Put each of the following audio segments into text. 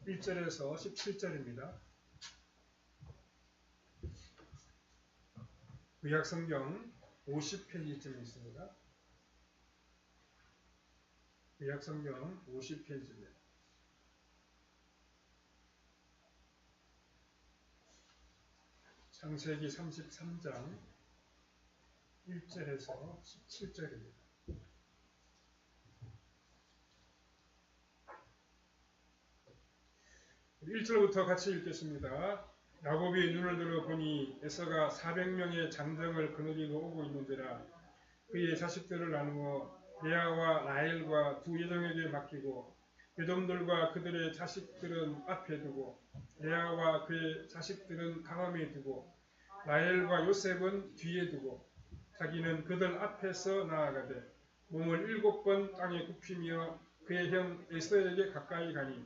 1절에서 17절입니다. 구약성경 50페이지쯤 있습니다. 구약성경 50페이지입니다. 창세기 33장 1절에서 17절입니다. 1절부터 같이 읽겠습니다. 야곱이 눈을 들어 보니 에서가 400명의 장정을 거느리고 오고 있는지라. 그의 자식들을 나누어 레아와 라헬과 두 여종에게 맡기고 여종들과 그들의 자식들은 앞에 두고 레아와 그의 자식들은 강함에 두고 라헬과 요셉은 뒤에 두고 자기는 그들 앞에서 나아가되 몸을 7번 땅에 굽히며 그의 형 에서에게 가까이 가니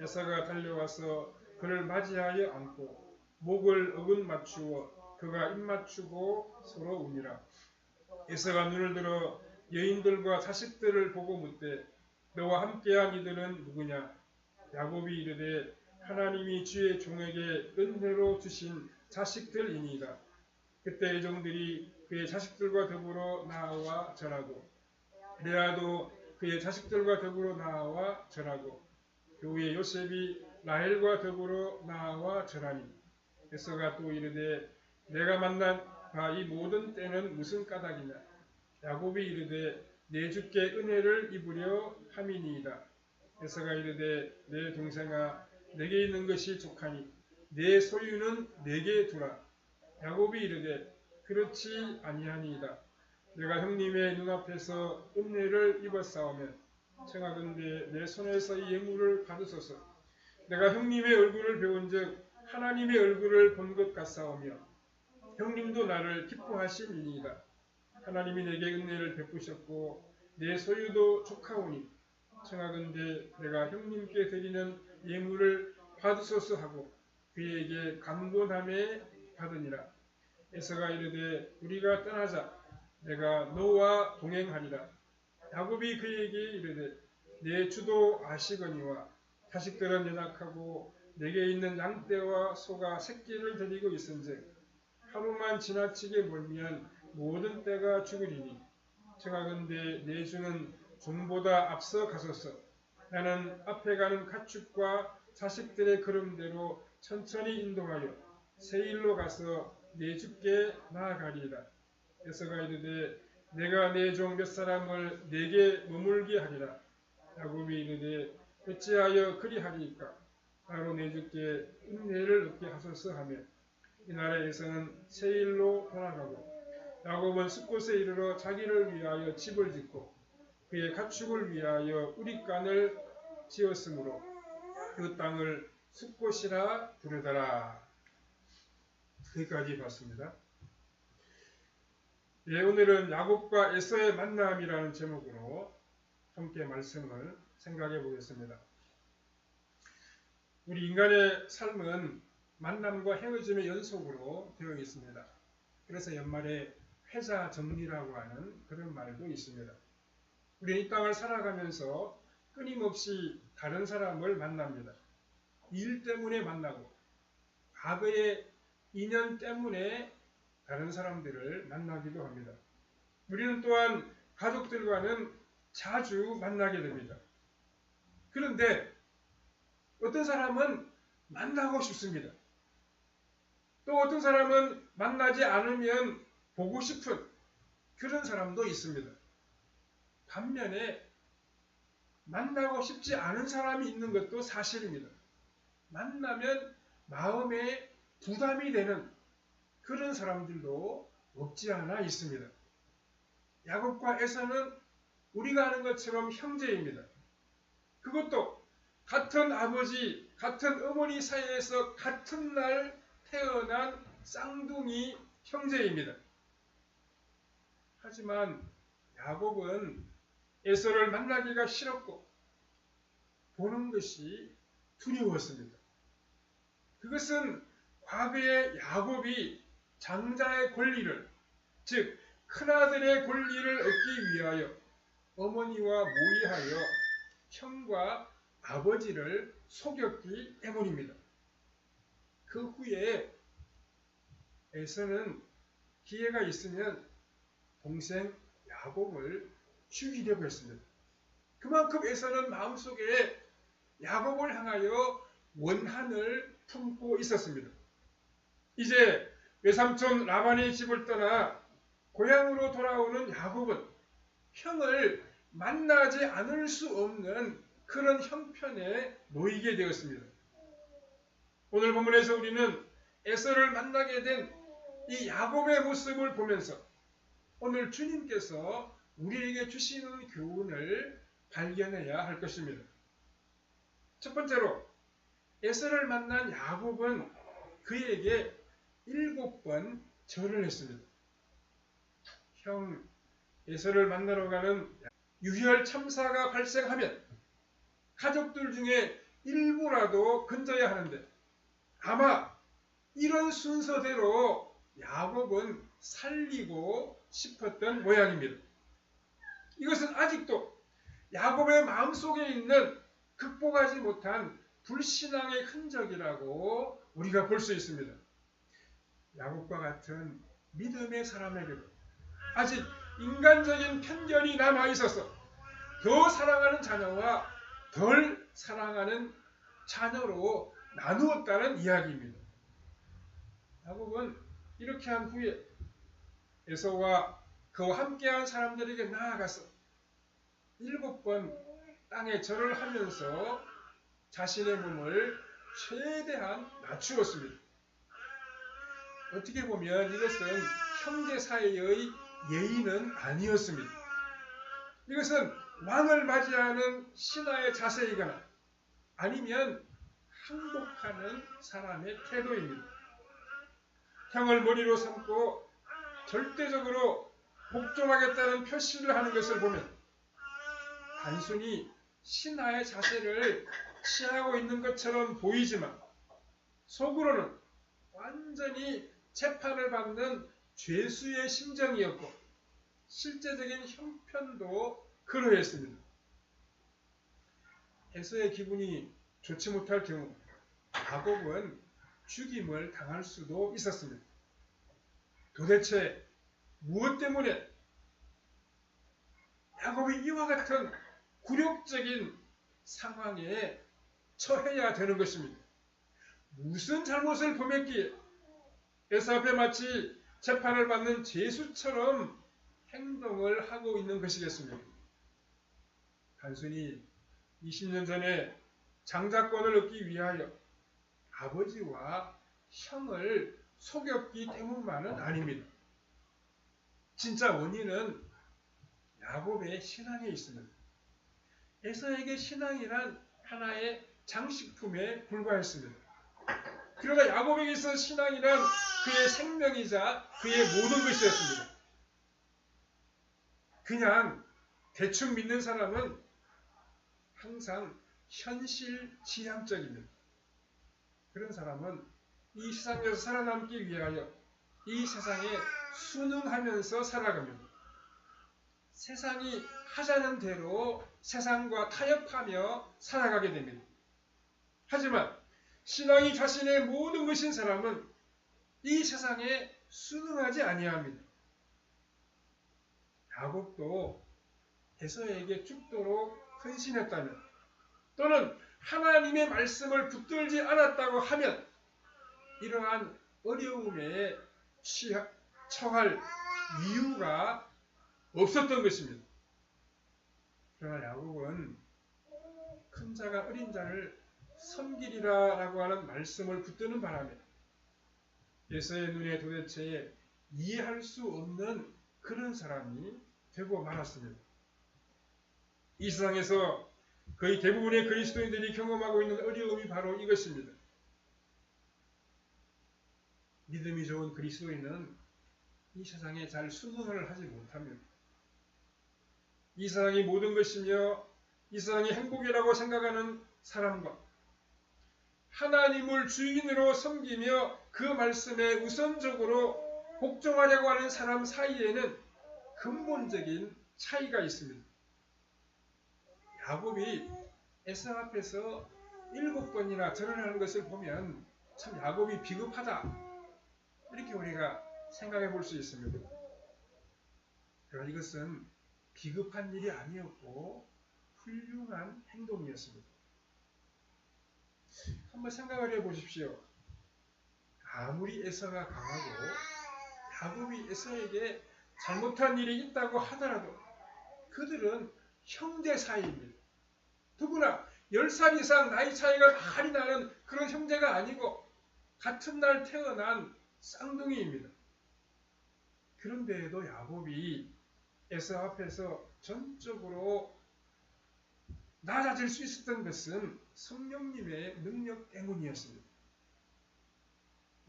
에서가 달려와서 그를 맞이하여 안고 목을 어긋 맞추어 그가 입 맞추고 서로 우니라. 에서가 눈을 들어 여인들과 자식들을 보고 묻되 너와 함께한 이들은 누구냐? 야곱이 이르되 하나님이 주의 종에게 은혜로 주신 자식들이니이다. 그때 여종들이 그의 자식들과 더불어 나와 절하고 레아도 그의 자식들과 더불어 나와 절하고 그 후에 요셉이 라헬과 더불어 나와 절하니 에서가 또 이르되 내가 만난 이 모든 때는 무슨 까닭이냐? 야곱이 이르되 내 주께 은혜를 입으려 함이니이다. 에서가 이르되 내 동생아 내게 있는 것이 족하니 내 소유는 내게 두라. 야곱이 이르되 그렇지 아니하니이다. 내가 형님의 눈앞에서 은혜를 입었사오면 청하건대 내 손에서 이 예물을 받으소서. 내가 형님의 얼굴을 배운즉 하나님의 얼굴을 본 것 같사오며 형님도 나를 기뻐하심이니이다. 하나님이 내게 은혜를 베푸셨고 내 소유도 족하오니 청하건대 내가 형님께 드리는 예물을 받으소서 하고 그에게 간구함에 받으니라. 에서가 이르되 우리가 떠나자. 내가 너와 동행하리라. 야곱이 그에게 이르되 내 주도 아시거니와 자식들은 연약하고 내게 있는 양떼와 소가 새끼를 데리고 있은즉 하루만 지나치게 멀면 모든 떼가 죽으리니 청하건대 내 주는 종보다 앞서 가소서. 나는 앞에 가는 가축과 자식들의 걸음대로 천천히 인도하여 세일로 가서 내 주께 나아가리이다. 에서가 이르되 내가 내 종 몇 사람을 내게 머물게 하리라. 야곱이 이르되 어찌하여 그리하리이까? 바로 내 주께 은혜를 얻게 하소서 하며 이날에서는 세일로 돌아가고 야곱은 숫곳에 이르러 자기를 위하여 집을 짓고 그의 가축을 위하여 우릿간을 지었으므로 그 땅을 숫곳이라 부르더라. 여기까지 봤습니다. 오늘은 야곱과 에서의 만남이라는 제목으로 함께 말씀을 생각해 보겠습니다. 우리 인간의 삶은 만남과 헤어짐의 연속으로 되어 있습니다. 그래서 연말에 회자 정리라고 하는 그런 말도 있습니다. 우리는 이 땅을 살아가면서 끊임없이 다른 사람을 만납니다. 일 때문에 만나고 과거의 인연 때문에 다른 사람들을 만나기도 합니다. 우리는 또한 가족들과는 자주 만나게 됩니다. 그런데 어떤 사람은 만나고 싶습니다. 또 어떤 사람은 만나지 않으면 보고 싶은 그런 사람도 있습니다. 반면에 만나고 싶지 않은 사람이 있는 것도 사실입니다. 만나면 마음에 부담이 되는 그런 사람들도 없지 않아 있습니다. 야곱과 에서는 우리가 아는 것처럼 형제입니다. 그것도 같은 아버지, 같은 어머니 사이에서 같은 날 태어난 쌍둥이 형제입니다. 하지만 야곱은 에서를 만나기가 싫었고 보는 것이 두려웠습니다. 그것은 과거의 야곱이 장자의 권리를, 즉 큰아들의 권리를 얻기 위하여 어머니와 모의하여 형과 아버지를 속였기 때문입니다. 그 후에 에서는 기회가 있으면 동생 야곱을 죽이려고 했습니다. 그만큼 에서는 마음속에 야곱을 향하여 원한을 품고 있었습니다. 이제 외삼촌 라반의 집을 떠나 고향으로 돌아오는 야곱은 형을 만나지 않을 수 없는 그런 형편에 놓이게 되었습니다. 오늘 본문에서 우리는 에서를 만나게 된 이 야곱의 모습을 보면서 오늘 주님께서 우리에게 주시는 교훈을 발견해야 할 것입니다. 첫 번째로 에서를 만난 야곱은 그에게 7번 절을 했습니다. 형 에서를 만나러 가는 유혈 참사가 발생하면 가족들 중에 일부라도 건져야 하는데 아마 이런 순서대로 야곱은 살리고 싶었던 모양입니다. 이것은 아직도 야곱의 마음속에 있는 극복하지 못한 불신앙의 흔적이라고 우리가 볼 수 있습니다. 야곱과 같은 믿음의 사람에게도 아직 인간적인 편견이 남아있어서 더 사랑하는 자녀와 덜 사랑하는 자녀로 나누었다는 이야기입니다. 야곱은 이렇게 한 후에 에서와 그와 함께한 사람들에게 나아가서 7번 땅에 절을 하면서 자신의 몸을 최대한 낮추었습니다. 어떻게 보면 이것은 형제 사이의 예의는 아니었습니다. 이것은 왕을 맞이하는 신하의 자세이거나 아니면 항복하는 사람의 태도입니다. 형을 머리로 삼고 절대적으로 복종하겠다는 표시를 하는 것을 보면 단순히 신하의 자세를 취하고 있는 것처럼 보이지만 속으로는 완전히 재판을 받는 죄수의 심정이었고 실제적인 형편도 그러했습니다. 에서의 기분이 좋지 못할 경우 야곱은 죽임을 당할 수도 있었습니다. 도대체 무엇 때문에 야곱이 이와 같은 굴욕적인 상황에 처해야 되는 것입니다. 무슨 잘못을 범했기에 에서 앞에 마치 재판을 받는 죄수처럼 행동을 하고 있는 것이겠습니까? 단순히 20년 전에 장자권을 얻기 위하여 아버지와 형을 속였기 때문만은 아닙니다. 진짜 원인은 야곱의 신앙에 있습니다. 에서에게 신앙이란 하나의 장식품에 불과했습니다. 그러나 야곱에게 있어 신앙이란 그의 생명이자 그의 모든 것이었습니다. 그냥 대충 믿는 사람은 항상 현실지향적입니다. 그런 사람은 이 세상에서 살아남기 위하여 이 세상에 순응하면서 살아갑니다. 세상이 하자는 대로 세상과 타협하며 살아가게 됩니다. 하지만 신앙이 자신의 모든 것인 사람은 이 세상에 순응하지 아니합니다. 야곱도 에서에게 죽도록 헌신했다면 또는 하나님의 말씀을 붙들지 않았다고 하면 이러한 어려움에 처할 이유가 없었던 것입니다. 그러나 야곱은 큰 자가 어린 자를 섬기리라 라고 하는 말씀을 붙드는 바람에 에서의 눈에 도대체 이해할 수 없는 그런 사람이 되고 말았습니다. 이 세상에서 거의 대부분의 그리스도인들이 경험하고 있는 어려움이 바로 이것입니다. 믿음이 좋은 그리스도인은 이 세상에 잘 순응을 하지 못합니다. 이 세상이 모든 것이며 이 세상이 행복이라고 생각하는 사람과 하나님을 주인으로 섬기며 그 말씀에 우선적으로 복종하려고 하는 사람 사이에는 근본적인 차이가 있습니다. 야곱이 에서 앞에서 7번이나 절을 하는 것을 보면 참 야곱이 비겁하다, 이렇게 우리가 생각해 볼 수 있습니다. 그러나 이것은 비겁한 일이 아니었고 훌륭한 행동이었습니다. 한번 생각을 해 보십시오. 아무리 에서가 강하고 야곱이 에서에게 잘못한 일이 있다고 하더라도 그들은 형제 사이입니다. 더구나 10살 이상 나이 차이가 많이 나는 그런 형제가 아니고 같은 날 태어난 쌍둥이입니다. 그런데에도 야곱이 에서 앞에서 전적으로 낮아질 수 있었던 것은 성령님의 능력 때문이었습니다.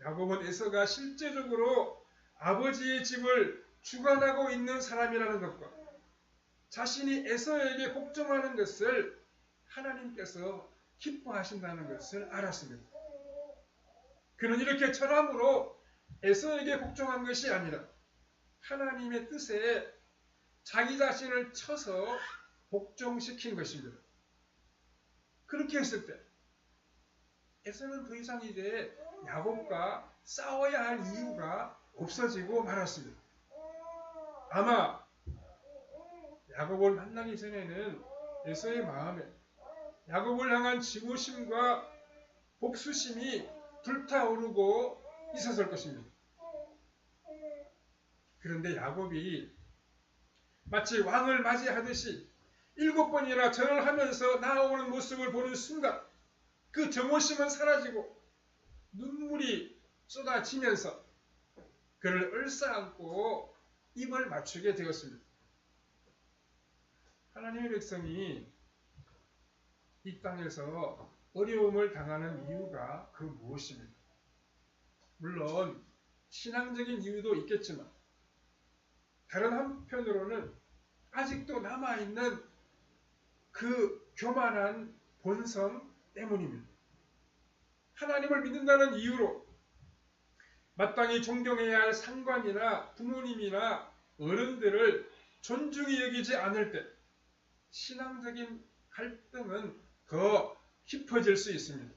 야곱은 에서가 실제적으로 아버지의 집을 주관하고 있는 사람이라는 것과 자신이 에서에게 복종하는 것을 하나님께서 기뻐하신다는 것을 알았습니다. 그는 이렇게 철함으로 에서에게 복종한 것이 아니라 하나님의 뜻에 자기 자신을 쳐서 복종시킨 것입니다. 그렇게 했을 때 에서는 더 이상 이제 야곱과 싸워야 할 이유가 없어지고 말았습니다. 아마 야곱을 만나기 전에는 에서의 마음에 야곱을 향한 증오심과 복수심이 불타오르고 있었을 것입니다. 그런데 야곱이 마치 왕을 맞이하듯이 7번이나 절을 하면서 나아오는 모습을 보는 순간 그 증오심은 사라지고 눈물이 쏟아지면서 그를 얼싸안고 입을 맞추게 되었습니다. 하나님의 백성이 이 땅에서 어려움을 당하는 이유가 그 무엇입니까? 물론 신앙적인 이유도 있겠지만 다른 한편으로는 아직도 남아있는 그 교만한 본성 때문입니다. 하나님을 믿는다는 이유로 마땅히 존경해야 할 상관이나 부모님이나 어른들을 존중히 여기지 않을 때 신앙적인 갈등은 더 깊어질 수 있습니다.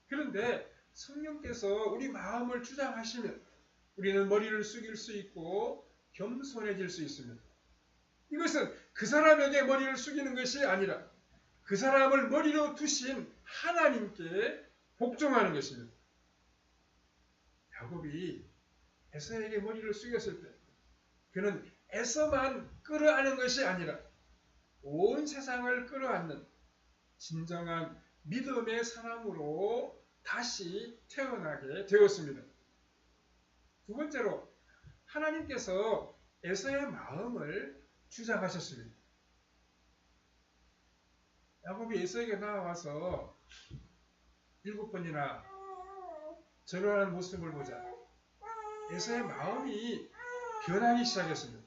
그런데 성령께서 우리 마음을 주장하시면 우리는 머리를 숙일 수 있고 겸손해질 수 있습니다. 이것은 그 사람에게 머리를 숙이는 것이 아니라 그 사람을 머리로 두신 하나님께 복종하는 것입니다. 야곱이 에서에게 머리를 숙였을 때 그는 에서만 끌어안는 것이 아니라 온 세상을 끌어안는 진정한 믿음의 사람으로 다시 태어나게 되었습니다. 두 번째로 하나님께서 에서의 마음을 주장하셨습니다. 야곱이 에서에게 나와서 7번이나 절하는 모습을 보자 에서의 마음이 변하기 시작했습니다.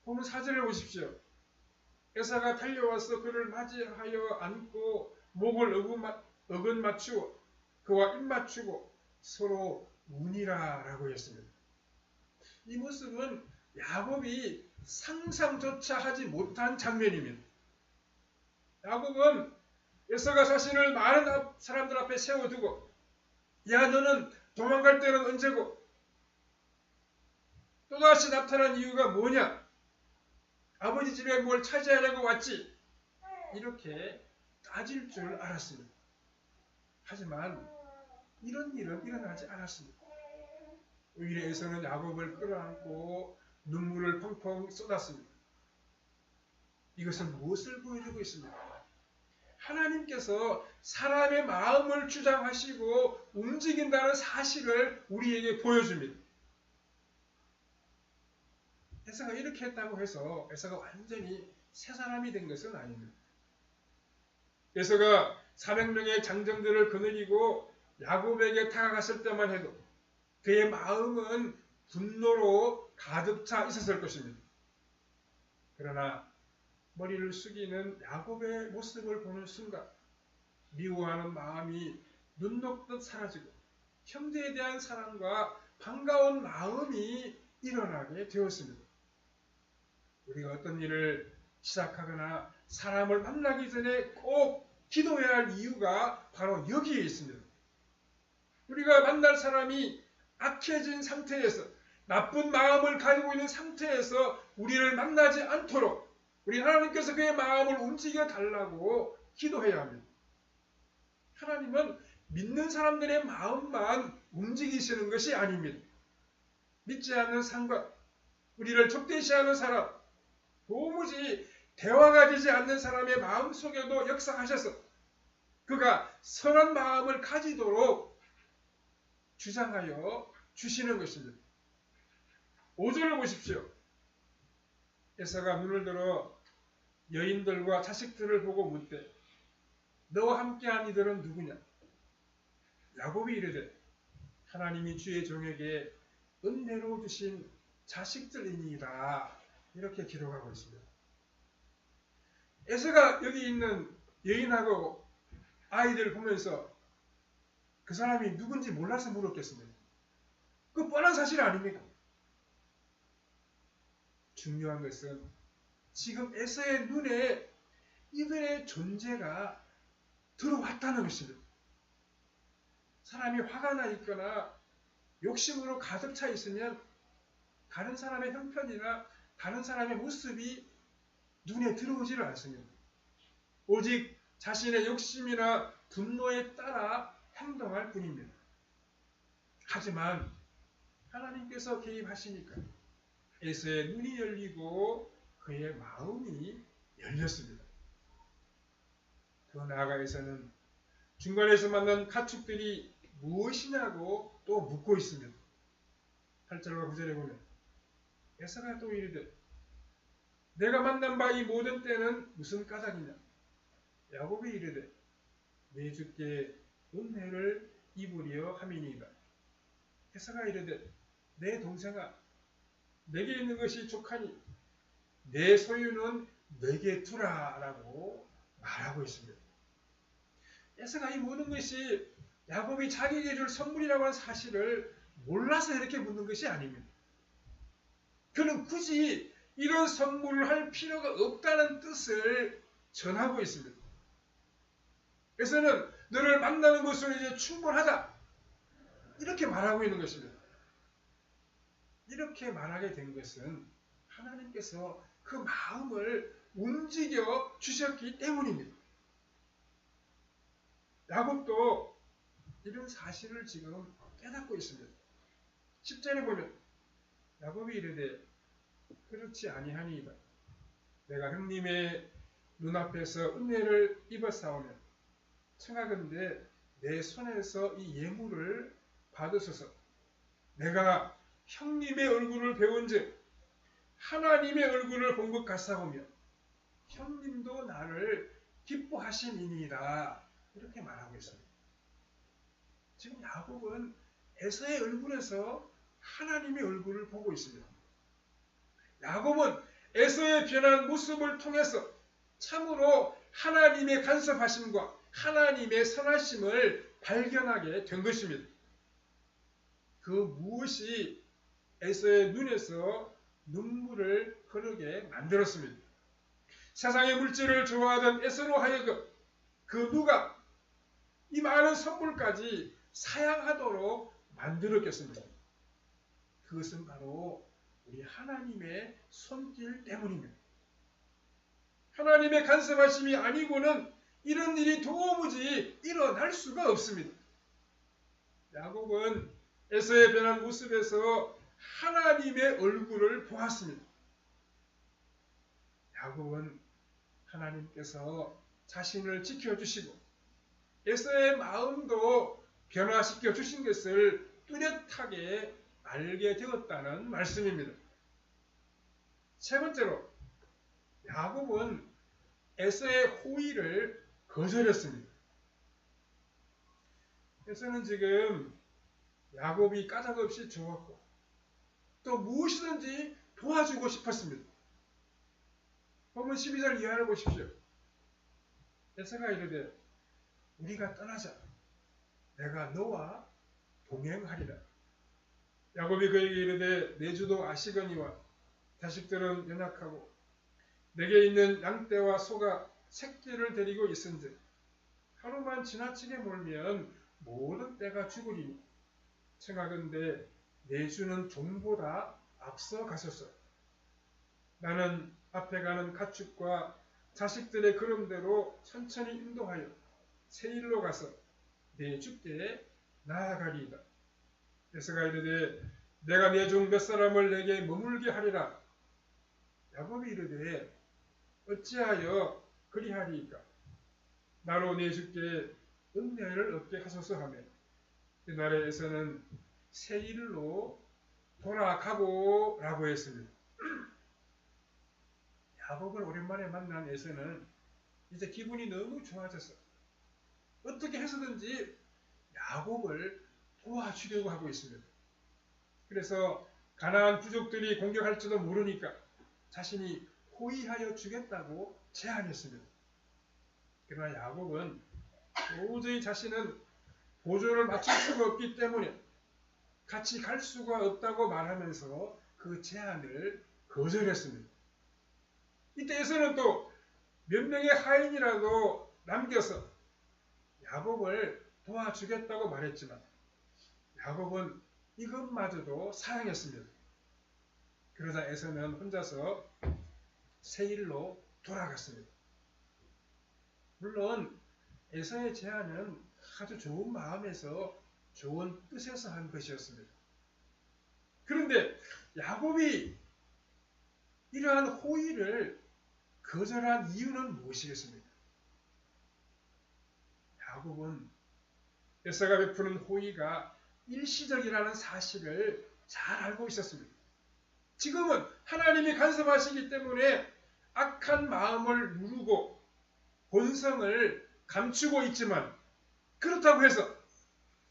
오늘 4절을 보십시오. 에서가 달려와서 그를 맞이하여 안고 목을 어근 맞추고 그와 입 맞추고 서로 우니라 라고 했습니다. 이 모습은 야곱이 상상조차 하지 못한 장면입니다. 야곱은 에서가 자신을 많은 사람들 앞에 세워두고 야 너는 도망갈 때는 언제고 또다시 나타난 이유가 뭐냐? 아버지 집에 뭘 차지하려고 왔지? 이렇게 따질 줄 알았습니다. 하지만 이런 일은 일어나지 않았습니다. 오히려 에서는 야곱을 끌어안고 눈물을 펑펑 쏟았습니다. 이것은 무엇을 보여주고 있습니까? 하나님께서 사람의 마음을 주장하시고 움직인다는 사실을 우리에게 보여줍니다. 에서가 이렇게 했다고 해서 에서가 완전히 새 사람이 된 것은 아닙니다. 에서가 400명의 장정들을 거느리고 야곱에게 다가갔을 때만 해도 그의 마음은 분노로 가득 차 있었을 것입니다. 그러나 머리를 숙이는 야곱의 모습을 보는 순간 미워하는 마음이 눈 녹듯 사라지고 형제에 대한 사랑과 반가운 마음이 일어나게 되었습니다. 우리가 어떤 일을 시작하거나 사람을 만나기 전에 꼭 기도해야 할 이유가 바로 여기에 있습니다. 우리가 만날 사람이 악해진 상태에서 나쁜 마음을 가지고 있는 상태에서 우리를 만나지 않도록 우리 하나님께서 그의 마음을 움직여 달라고 기도해야 합니다. 하나님은 믿는 사람들의 마음만 움직이시는 것이 아닙니다. 믿지 않는 상관, 우리를 적대시하는 사람, 도무지 대화가 되지 않는 사람의 마음속에도 역사하셔서 그가 선한 마음을 가지도록 주장하여 주시는 것입니다. 5절을 보십시오. 에서가 눈을 들어 여인들과 자식들을 보고 묻되 너와 함께한 이들은 누구냐? 야곱이 이르되 하나님이 주의 종에게 은혜로 주신 자식들이니이다. 이렇게 기록하고 있습니다. 에서가 여기 있는 여인하고 아이들을 보면서 그 사람이 누군지 몰라서 물었겠습니다. 그 뻔한 사실 아닙니까? 중요한 것은 지금 에서의 눈에 이들의 존재가 들어왔다는 것입니다. 사람이 화가 나 있거나 욕심으로 가득 차 있으면 다른 사람의 형편이나 다른 사람의 모습이 눈에 들어오지를 않습니다. 오직 자신의 욕심이나 분노에 따라 행동할 뿐입니다. 하지만 하나님께서 개입하시니까 에서의 눈이 열리고 그의 마음이 열렸습니다. 더 나아가서는 중간에서 만난 가축들이 무엇이냐고 또 묻고 있습니다. 8절과 9절에 보면 에서가 또 이르되 내가 만난 바 이 모든 때는 무슨 까닭이냐? 야곱이 이르되 내 주께 은혜를 입으려 함이니이다. 에서가 이르되 내 동생아 내게 있는 것이 족하니 내 소유는 내게 두라 라고 말하고 있습니다. 에서가 이 모든 것이 야곱이 자기에게 줄 선물이라고 하는 사실을 몰라서 이렇게 묻는 것이 아닙니다. 그는 굳이 이런 선물을 할 필요가 없다는 뜻을 전하고 있습니다. 에서는 너를 만나는 것으로 이제 충분하다. 이렇게 말하고 있는 것입니다. 이렇게 말하게 된 것은 하나님께서 그 마음을 움직여 주셨기 때문입니다. 야곱도 이런 사실을 지금 깨닫고 있습니다. 10절에 보면 야곱이 이르되 그렇지 아니하니이다. 내가 형님의 눈앞에서 은혜를 입었사오면 청하건대 내 손에서 이 예물을 받으소서. 내가 형님의 얼굴을 배운즉 하나님의 얼굴을 본 것 같사오며 형님도 나를 기뻐하심이니이다. 이렇게 말하고 있습니다. 지금 야곱은 에서의 얼굴에서 하나님의 얼굴을 보고 있습니다. 야곱은 에서의 변한 모습을 통해서 참으로 하나님의 간섭하심과 하나님의 선하심을 발견하게 된 것입니다. 그 무엇이 에서의 눈에서 눈물을 흐르게 만들었습니다. 세상의 물질을 좋아하던 에서로 하여금 그 누가 이 많은 선물까지 사양하도록 만들었겠습니다. 그것은 바로 우리 하나님의 손길 때문입니다. 하나님의 간섭하심이 아니고는 이런 일이 도무지 일어날 수가 없습니다. 야곱은 에서의 변한 모습에서 하나님의 얼굴을 보았습니다. 야곱은 하나님께서 자신을 지켜주시고 에서의 마음도 변화시켜 주신 것을 뚜렷하게 알게 되었다는 말씀입니다. 세 번째로 야곱은 에서의 호의를 거절했습니다. 에서는 지금 야곱이 까닭없이 좋았고 또 무엇이든지 도와주고 싶었습니다. 본문 12절 이하를 보십시오. 에서가 이르되 우리가 떠나자. 내가 너와 동행하리라. 야곱이 그에게 이르되 내 주도 아시거니와 자식들은 연약하고 내게 있는 양떼와 소가 새끼를 데리고 있은즉 하루만 지나치게 몰면 모든 때가 죽으리니 청하건대 내 주는 종보다 앞서 가소서. 나는 앞에 가는 가축과 자식들의 걸음대로 천천히 인도하여 새 일로 가서 내 주께 나아가리이다. 에서가 이르되 내가 내 종 몇 사람을 내게 머물게 하리라. 야곱이 이르되 어찌하여 그리하리이까. 나로 내 주께 은혜를 얻게 하소서 하며 그날에 에서는 새 일로 돌아가고 라고 했습니다. 야곱을 오랜만에 만난 에서는 이제 기분이 너무 좋아졌어. 어떻게 해서든지 야곱을 도와주려고 하고 있습니다. 그래서 가나안 부족들이 공격할지도 모르니까 자신이 호위하여 주겠다고 제안했습니다. 그러나 야곱은 도저히 자신은 보조를 맞출 수가 없기 때문에 같이 갈 수가 없다고 말하면서 그 제안을 거절했습니다. 이때에서는 또 몇 명의 하인이라도 남겨서 야곱을 도와주겠다고 말했지만 야곱은 이것마저도 사양했습니다. 그러자 에서는 혼자서 세일로 돌아갔습니다. 물론 에서의 제안은 아주 좋은 마음에서 좋은 뜻에서 한 것이었습니다. 그런데 야곱이 이러한 호의를 거절한 이유는 무엇이겠습니까? 야곱은 에서가 베푸는 호의가 일시적이라는 사실을 잘 알고 있었습니다. 지금은 하나님이 간섭하시기 때문에 악한 마음을 누르고 본성을 감추고 있지만 그렇다고 해서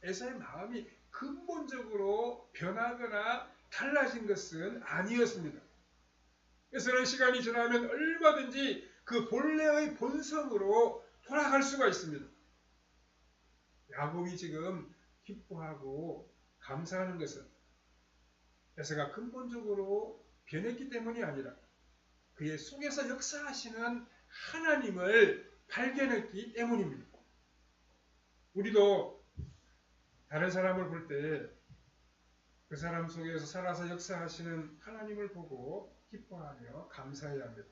에서의 마음이 근본적으로 변하거나 달라진 것은 아니었습니다. 에서는 시간이 지나면 얼마든지 그 본래의 본성으로 돌아갈 수가 있습니다. 야곱이 지금 기뻐하고 감사하는 것은 에서가 근본적으로 변했기 때문이 아니라 그의 속에서 역사하시는 하나님을 발견했기 때문입니다. 우리도 다른 사람을 볼 때 그 사람 속에서 살아서 역사하시는 하나님을 보고 기뻐하며 감사해야 합니다.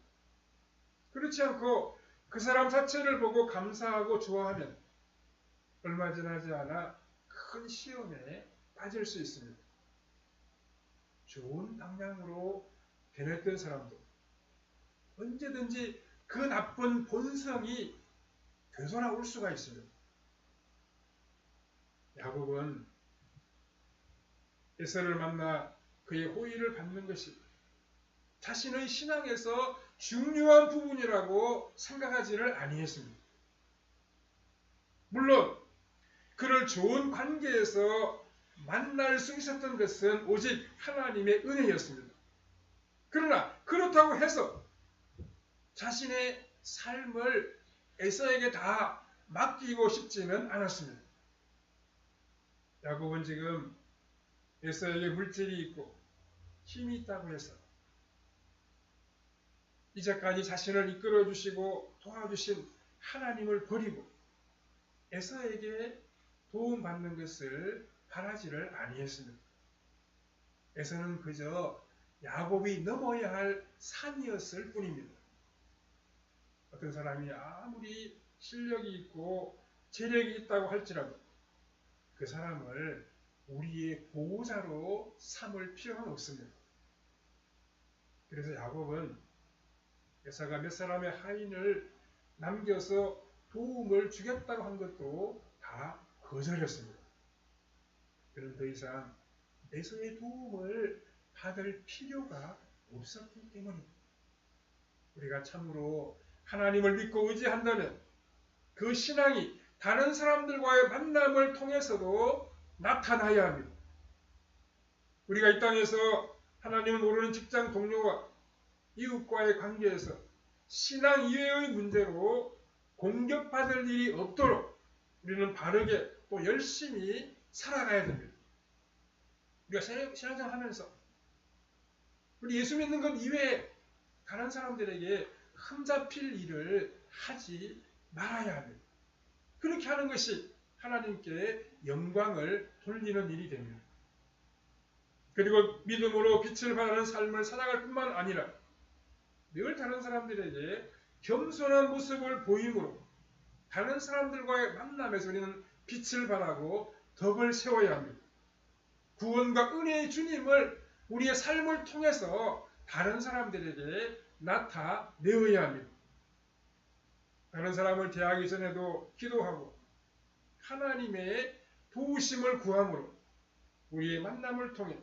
그렇지 않고 그 사람 자체를 보고 감사하고 좋아하면 얼마 지나지 않아 큰 시험에 빠질 수 있습니다. 좋은 방향으로 변했던 사람도 언제든지 그 나쁜 본성이 되돌아올 수가 있습니다. 야곱은 에서를 만나 그의 호의를 받는 것이 자신의 신앙에서 중요한 부분이라고 생각하지를 아니했습니다. 물론 그를 좋은 관계에서 만날 수 있었던 것은 오직 하나님의 은혜였습니다. 그러나 그렇다고 해서 자신의 삶을 에서에게 다 맡기고 싶지는 않았습니다. 야곱은 지금 에서에게 물질이 있고 힘이 있다고 해서 이제까지 자신을 이끌어 주시고 도와주신 하나님을 버리고 에서에게 도움받는 것을 바라지를 아니했습니다. 에서는 그저 야곱이 넘어야 할 산이었을 뿐입니다. 어떤 사람이 아무리 실력이 있고 재력이 있다고 할지라도 그 사람을 우리의 보호자로 삼을 필요는 없습니다. 그래서 야곱은 에서가 몇 사람의 하인을 남겨서 도움을 주겠다고 한 것도 다 거절했습니다. 그는 더 이상 에서의 도움을 받을 필요가 없었기 때문입니다. 우리가 참으로 하나님을 믿고 의지한다면 그 신앙이 다른 사람들과의 만남을 통해서도 나타나야 합니다. 우리가 이 땅에서 하나님을 모르는 직장 동료와 이웃과의 관계에서 신앙 이외의 문제로 공격받을 일이 없도록 우리는 바르게 또 열심히 살아가야 됩니다. 우리가 신앙생활 하면서 우리 예수 믿는 것 이외에 다른 사람들에게 흠잡힐 일을 하지 말아야 합니다. 그렇게 하는 것이 하나님께 영광을 돌리는 일이 됩니다. 그리고 믿음으로 빛을 발하는 삶을 살아갈 뿐만 아니라 늘 다른 사람들에게 겸손한 모습을 보임으로 다른 사람들과의 만남에서 우리는 빛을 발하고 덕을 세워야 합니다. 구원과 은혜의 주님을 우리의 삶을 통해서 다른 사람들에게 나타내어야 합니다. 다른 사람을 대하기 전에도 기도하고 하나님의 도우심을 구함으로 우리의 만남을 통해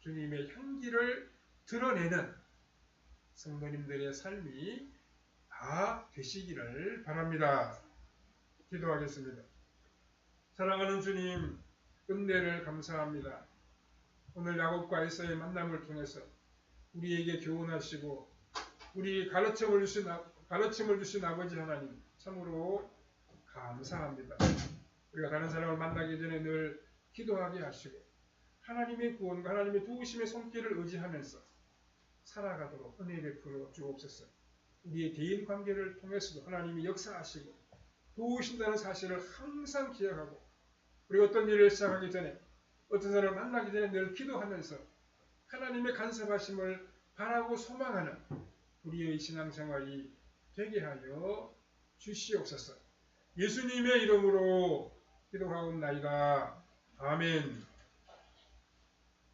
주님의 향기를 드러내는 성도님들의 삶이 다 되시기를 바랍니다. 기도하겠습니다. 사랑하는 주님, 은혜를 감사합니다. 오늘 야곱과 에서의 만남을 통해서 우리에게 교훈하시고 우리 가르침을 주신 아버지 하나님 참으로 감사합니다. 우리가 다른 사람을 만나기 전에 늘 기도하게 하시고 하나님의 구원과 하나님의 도우심의 손길을 의지하면서 살아가도록 은혜 베풀어 주옵소서. 우리의 대인 관계를 통해서도 하나님이 역사하시고 도우신다는 사실을 항상 기억하고 우리가 어떤 일을 시작하기 전에 어떤 사람을 만나기 전에 늘 기도하면서 하나님의 간섭하심을 바라고 소망하는 우리의 신앙생활이 되게 하여 주시옵소서. 예수님의 이름으로 기도하옵나이다. 아멘.